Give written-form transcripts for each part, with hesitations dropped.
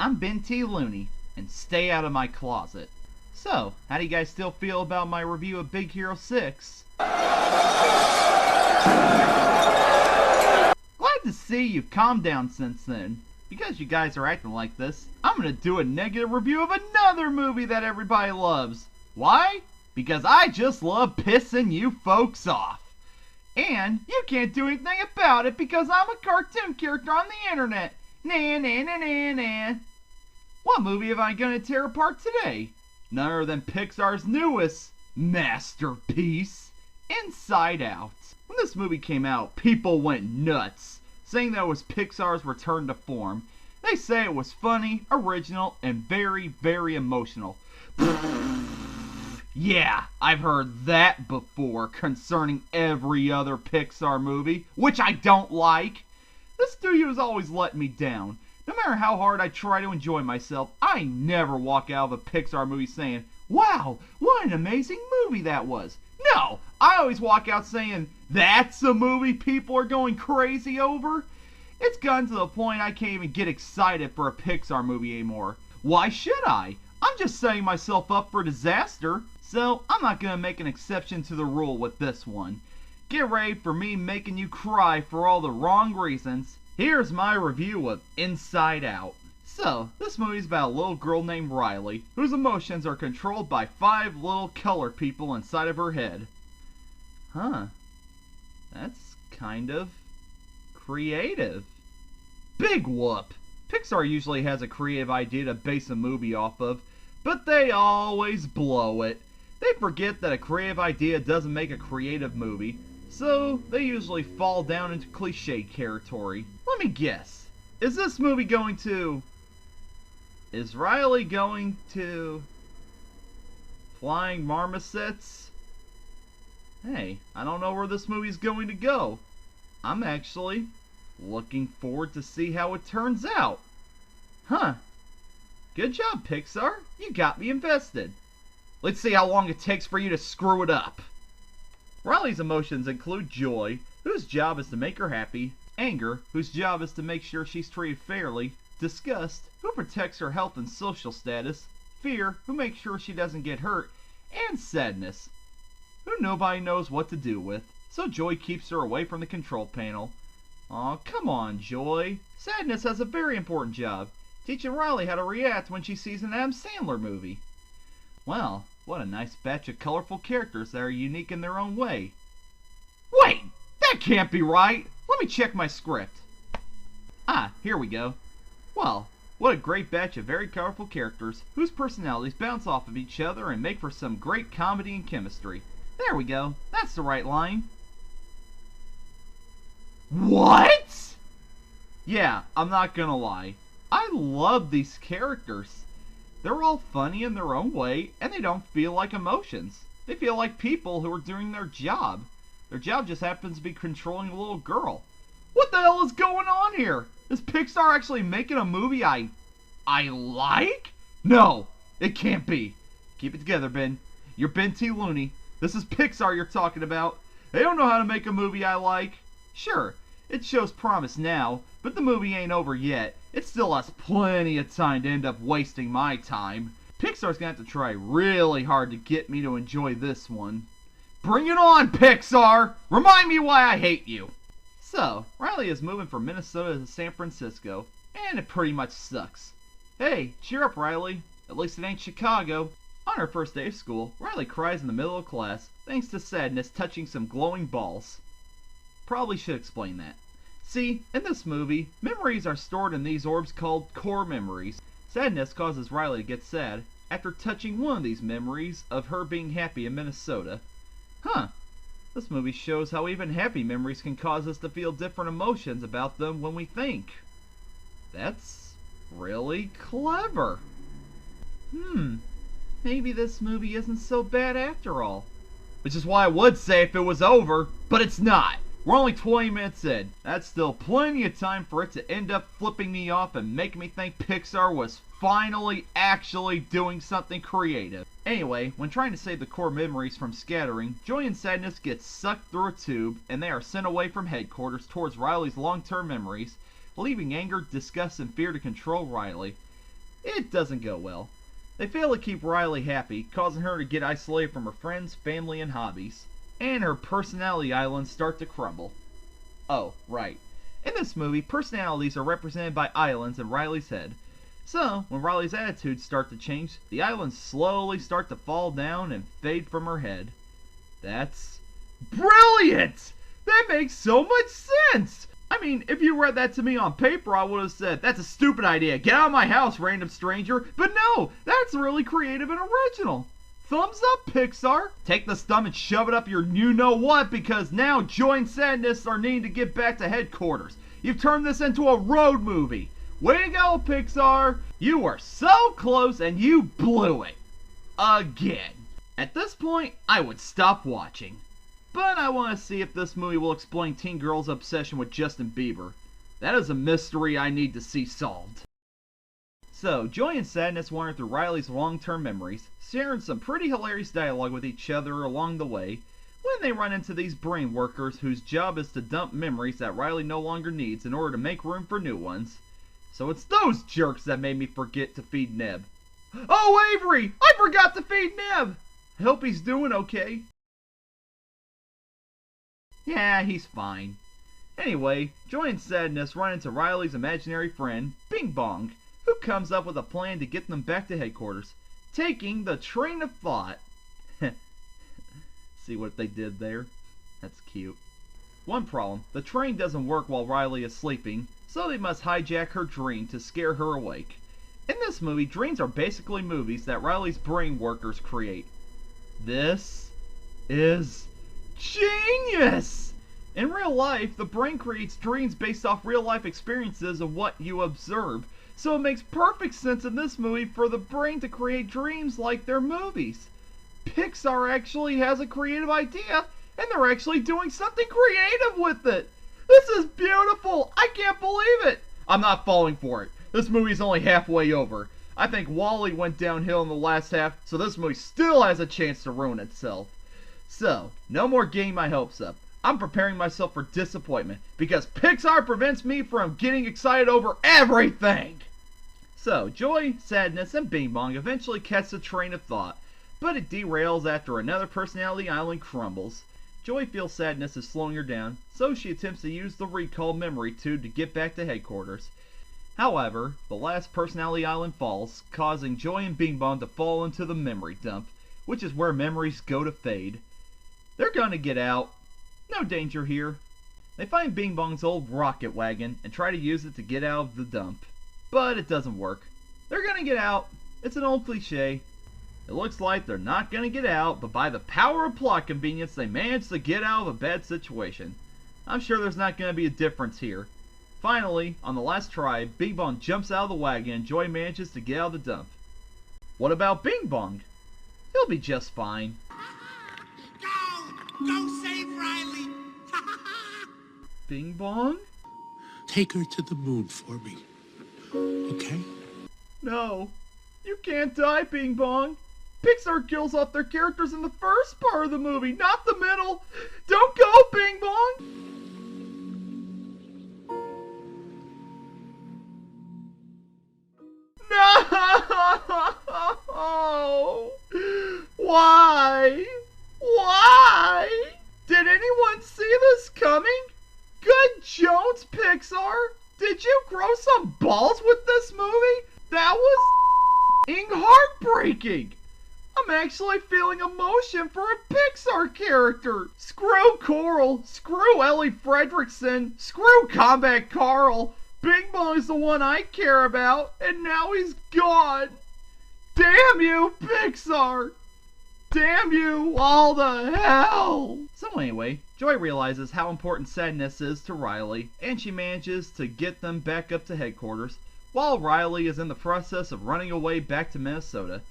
I'm Benthelooney, and stay out of my closet. So, how do you guys still feel about my review of Big Hero 6? Glad to see you've calmed down since then. Because you guys are acting like this, I'm gonna do a negative review of another movie that everybody loves. Why? Because I just love pissing you folks off. And you can't do anything about it because I'm a cartoon character on the internet. Nah, nah, nah, nah, nah. What movie am I gonna tear apart today? None other than Pixar's newest masterpiece, Inside Out. When this movie came out, people went nuts, saying that it was Pixar's return to form. They say it was funny, original, and very, very emotional. Yeah, I've heard that before concerning every other Pixar movie, which I don't like. The studio's always let me down. No matter how hard I try to enjoy myself, I never walk out of a Pixar movie saying, "Wow, what an amazing movie that was." No, I always walk out saying, "That's a movie people are going crazy over." It's gotten to the point I can't even get excited for a Pixar movie anymore. Why should I? I'm just setting myself up for disaster, so I'm not going to make an exception to the rule with this one. Get ready for me making you cry for all the wrong reasons. Here's my review of Inside Out. So, this movie's about a little girl named Riley, whose emotions are controlled by 5 little color people inside of her head. Huh. That's kind of creative. Big whoop! Pixar usually has a creative idea to base a movie off of, but they always blow it. They forget that a creative idea doesn't make a creative movie, so they usually fall down into cliche territory. Let me guess. Is this movie going to... Is Riley going to... Flying marmosets? Hey, I don't know where this movie's going to go. I'm actually looking forward to see how it turns out. Huh. Good job, Pixar. You got me invested. Let's see how long it takes for you to screw it up. Riley's emotions include joy, whose job is to make her happy, anger, whose job is to make sure she's treated fairly, disgust, who protects her health and social status, fear, who makes sure she doesn't get hurt, and sadness, who nobody knows what to do with, so Joy keeps her away from the control panel. Aw, come on, Joy. Sadness has a very important job, teaching Riley how to react when she sees an Adam Sandler movie. Well, what a nice batch of colorful characters that are unique in their own way. Wait! That can't be right! Let me check my script. Ah, here we go. Well, what a great batch of very colorful characters whose personalities bounce off of each other and make for some great comedy and chemistry. There we go. That's the right line. What? Yeah, I'm not gonna lie. I love these characters. They're all funny in their own way, and they don't feel like emotions. They feel like people who are doing their job. Their job just happens to be controlling a little girl. What the hell is going on here? Is Pixar actually making a movie I like? No, it can't be. Keep it together, Ben. You're Benthelooney. This is Pixar you're talking about. They don't know how to make a movie I like. Sure, it shows promise now, but the movie ain't over yet. It still has plenty of time to end up wasting my time. Pixar's gonna have to try really hard to get me to enjoy this one. Bring it on, Pixar! Remind me why I hate you! So, Riley is moving from Minnesota to San Francisco, and it pretty much sucks. Hey, cheer up, Riley. At least it ain't Chicago. On her first day of school, Riley cries in the middle of class, thanks to sadness touching some glowing balls. Probably should explain that. See, in this movie, memories are stored in these orbs called core memories. Sadness causes Riley to get sad after touching one of these memories of her being happy in Minnesota. Huh. This movie shows how even happy memories can cause us to feel different emotions about them when we think. That's really clever. Maybe this movie isn't so bad after all. Which is why I would say if it was over, but it's not. We're only 20 minutes in. That's still plenty of time for it to end up flipping me off and making me think Pixar was finally actually doing something creative. Anyway, when trying to save the core memories from scattering, joy and sadness get sucked through a tube and they are sent away from headquarters towards Riley's long-term memories, leaving anger, disgust, and fear to control Riley. It doesn't go well. They fail to keep Riley happy, causing her to get isolated from her friends, family, and hobbies. And her personality islands start to crumble. Oh, right. In this movie, personalities are represented by islands in Riley's head. So, when Riley's attitudes start to change, the islands slowly start to fall down and fade from her head. That's brilliant! That makes so much sense! I mean, if you read that to me on paper, I would have said, that's a stupid idea. Get out of my house, random stranger. But no, that's really creative and original. Thumbs up, Pixar. Take this thumb and shove it up your you-know-what, because now Joy and Sadness are needing to get back to headquarters. You've turned this into a road movie. Way to go, Pixar. You were so close and you blew it. Again. At this point, I would stop watching. But I want to see if this movie will explain teen girl's obsession with Justin Bieber. That is a mystery I need to see solved. So, Joy and Sadness wander through Riley's long-term memories, sharing some pretty hilarious dialogue with each other along the way, when they run into these brain workers whose job is to dump memories that Riley no longer needs in order to make room for new ones. So it's those jerks that made me forget to feed Neb. Oh, Avery! I forgot to feed Neb! I hope he's doing okay. Yeah, he's fine. Anyway, Joy and Sadness run into Riley's imaginary friend, Bing Bong, who comes up with a plan to get them back to headquarters, taking the train of thought. See what they did there? That's cute. One problem, the train doesn't work while Riley is sleeping, so they must hijack her dream to scare her awake. In this movie, dreams are basically movies that Riley's brain workers create. This is genius! In real life, the brain creates dreams based off real life experiences of what you observe, so it makes perfect sense in this movie for the brain to create dreams like they're movies. Pixar actually has a creative idea, and they're actually doing something creative with it. This is beautiful! I can't believe it! I'm not falling for it. This movie's only halfway over. I think WALL-E went downhill in the last half, so this movie still has a chance to ruin itself. So, no more getting my hopes up. I'm preparing myself for disappointment, because Pixar prevents me from getting excited over everything! So, Joy, Sadness, and Bing Bong eventually catch the train of thought, but it derails after another personality island crumbles. Joy feels Sadness is slowing her down, so she attempts to use the recall memory tube to get back to headquarters. However, the last personality island falls, causing Joy and Bing Bong to fall into the memory dump, which is where memories go to fade. They're gonna get out. No danger here. They find Bing Bong's old rocket wagon and try to use it to get out of the dump. But it doesn't work. They're gonna get out. It's an old cliche. It looks like they're not gonna get out, but by the power of plot convenience, they manage to get out of a bad situation. I'm sure there's not gonna be a difference here. Finally, on the last try, Bing Bong jumps out of the wagon and Joy manages to get out of the dump. What about Bing Bong? He'll be just fine. Go! Go save Riley! Bing Bong? Take her to the moon for me. Okay? No. You can't die, Bing Bong. Pixar kills off their characters in the first part of the movie, not the middle. Don't go, Bing Bong! No! Why? Why? Did anyone see this coming? Good Jones, Pixar! Did you grow some balls with this movie? That was heartbreaking! I'm actually feeling emotion for a Pixar character! Screw Coral! Screw Ellie Fredrickson! Screw Combat Carl! Bing Bong's the one I care about, and now he's gone! Damn you, Pixar! Damn you all to hell! So anyway, Joy realizes how important Sadness is to Riley, and she manages to get them back up to headquarters, while Riley is in the process of running away back to Minnesota.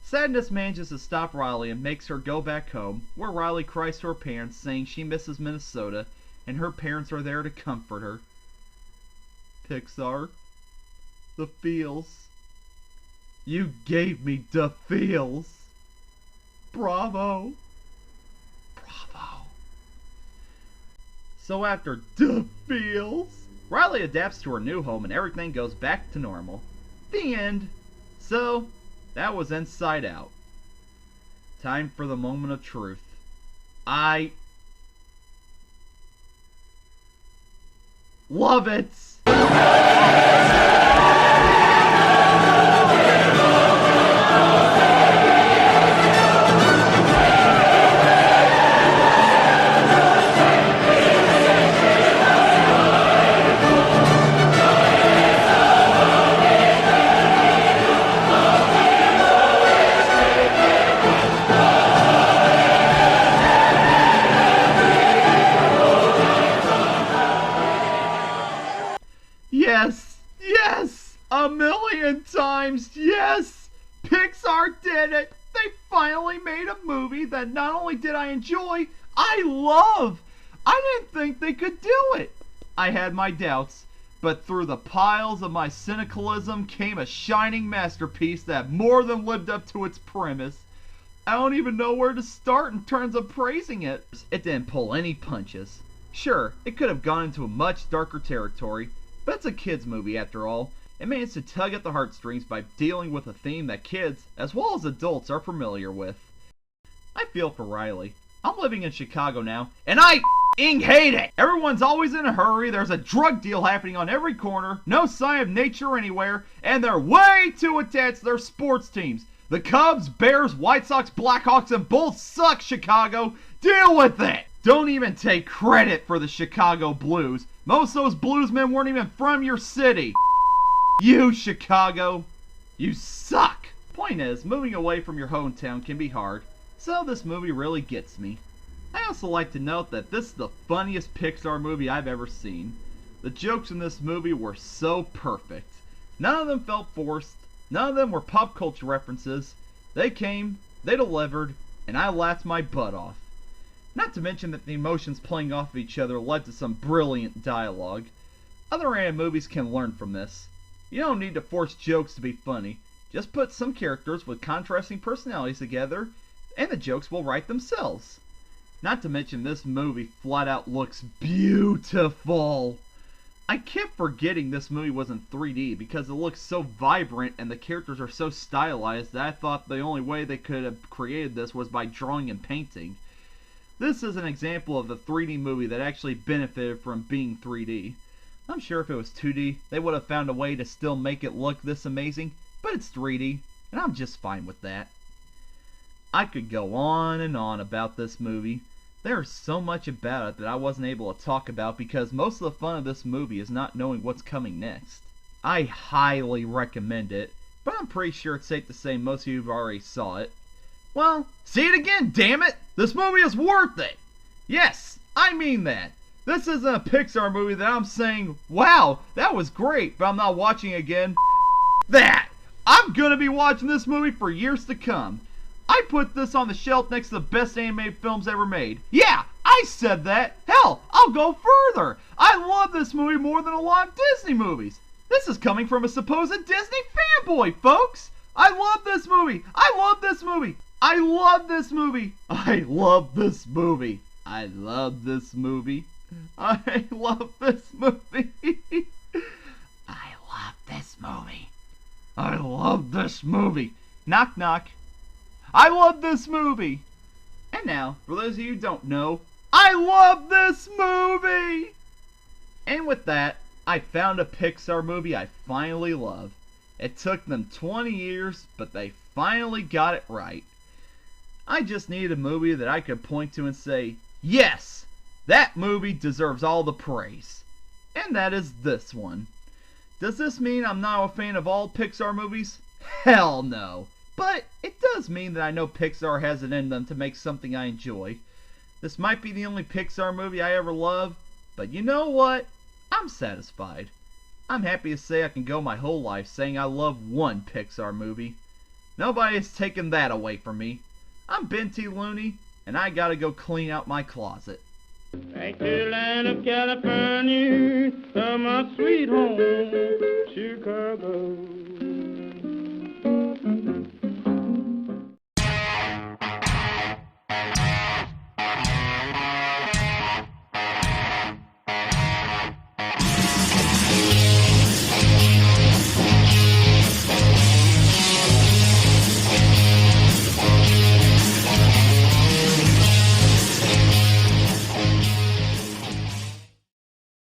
Sadness manages to stop Riley and makes her go back home, where Riley cries to her parents saying she misses Minnesota, and her parents are there to comfort her. Pixar, the feels. You gave me the feels. Bravo. Bravo. So after the feels, Riley adapts to her new home and everything goes back to normal. The end. So, that was Inside Out. Time for the moment of truth. I love it! Yes! Yes! A million times yes! Pixar did it! They finally made a movie that not only did I enjoy, I love! I didn't think they could do it! I had my doubts, but through the piles of my cynicalism came a shining masterpiece that more than lived up to its premise. I don't even know where to start in terms of praising it. It didn't pull any punches. Sure, it could have gone into a much darker territory, but it's a kids' movie after all. It managed to tug at the heartstrings by dealing with a theme that kids, as well as adults, are familiar with. I feel for Riley. I'm living in Chicago now, and I f***ing hate it! Everyone's always in a hurry, there's a drug deal happening on every corner, no sign of nature anywhere, and they're way too attached to their sports teams. The Cubs, Bears, White Sox, Blackhawks, and Bulls suck, Chicago! Deal with it! Don't even take credit for the Chicago Blues. Most of those bluesmen weren't even from your city. You, Chicago. You suck. Point is, moving away from your hometown can be hard, so this movie really gets me. I also like to note that this is the funniest Pixar movie I've ever seen. The jokes in this movie were so perfect. None of them felt forced, none of them were pop culture references. They came, they delivered, and I laughed my butt off. Not to mention that the emotions playing off of each other led to some brilliant dialogue. Other animated movies can learn from this. You don't need to force jokes to be funny. Just put some characters with contrasting personalities together, and the jokes will write themselves. Not to mention this movie flat out looks beautiful. I kept forgetting this movie was in 3D because it looks so vibrant and the characters are so stylized that I thought the only way they could have created this was by drawing and painting. This is an example of the 3D movie that actually benefited from being 3D. I'm sure if it was 2D, they would have found a way to still make it look this amazing, but it's 3D, and I'm just fine with that. I could go on and on about this movie. There's so much about it that I wasn't able to talk about because most of the fun of this movie is not knowing what's coming next. I highly recommend it, but I'm pretty sure it's safe to say most of you have already saw it. Well, see it again, damn it! This movie is worth it! Yes, I mean that. This isn't a Pixar movie that I'm saying, wow, that was great, but I'm not watching again. That! I'm gonna be watching this movie for years to come. I put this on the shelf next to the best animated films ever made. Yeah, I said that. Hell, I'll go further. I love this movie more than a lot of Disney movies. This is coming from a supposed Disney fanboy, folks. I love this movie. I love this movie. I love this movie. I love this movie. I love this movie. I love this movie. I love this movie. I love this movie. Knock, knock. I love this movie. And now, for those of you who don't know, I love this movie. And with that, I found a Pixar movie I finally love. It took them 20 years, but they finally got it right. I just needed a movie that I could point to and say, yes, that movie deserves all the praise. And that is this one. Does this mean I'm not a fan of all Pixar movies? Hell no. But it does mean that I know Pixar has it in them to make something I enjoy. This might be the only Pixar movie I ever love, but you know what? I'm satisfied. I'm happy to say I can go my whole life saying I love one Pixar movie. Nobody has taken that away from me. I'm Benthelooney, and I gotta go clean out my closet. Back to the land of California, from my sweet home, Chicago.